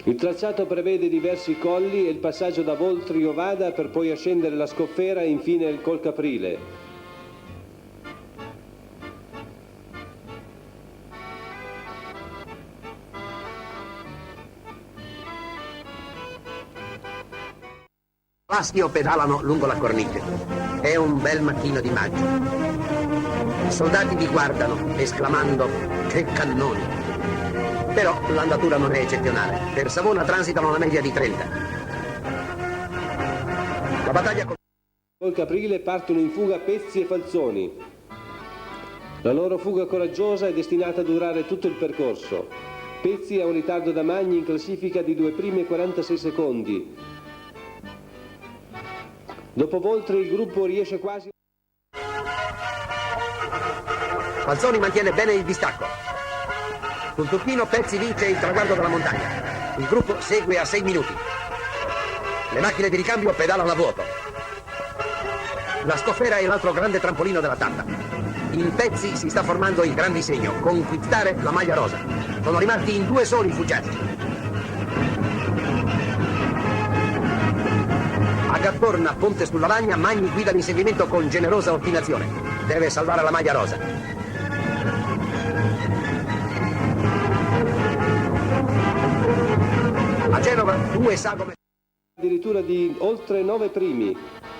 Il tracciato prevede diversi colli e il passaggio da Voltrio-Vada per poi ascendere la Scoffera e infine il Colcaprile. L'Astio pedalano lungo la cornice. È un bel mattino di maggio. I soldati vi guardano, esclamando «Che cannoni!». Però l'andatura non è eccezionale. Per Savona transitano una media di 30. La battaglia con Colcaprile partono in fuga Pezzi e Falzoni. La loro fuga coraggiosa è destinata a durare tutto il percorso. Pezzi ha un ritardo da Magni in classifica di 2 primi e 46 secondi. Dopo Voltri il gruppo riesce quasi. Falzoni mantiene bene il distacco. Sul turchino Pezzi vince il traguardo della montagna. Il gruppo segue a 6 minuti. Le macchine di ricambio pedalano a vuoto. La Scoffera è l'altro grande trampolino della tappa. In Pezzi si sta formando il gran disegno, conquistare la maglia rosa. Sono rimasti in 2 soli rifugiati. A Gattorna, Ponte sulla Lagna, Magni guida l'inseguimento con generosa ostinazione. Deve salvare la maglia rosa. A Genova, 2 sagome. Addirittura di oltre 9 primi.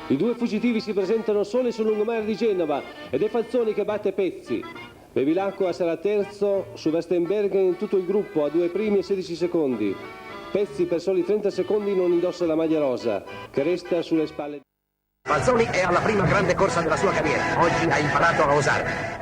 I 2 fuggitivi si presentano soli sul lungomare di Genova ed è Falzoni che batte Pezzi. Bevilacqua sarà terzo su Westenbergen in tutto il gruppo a 2 primi e 16 secondi. Pezzi per soli 30 secondi non indossa la maglia rosa, che resta sulle spalle. Falzoni è alla prima grande corsa della sua carriera. Oggi ha imparato a osare.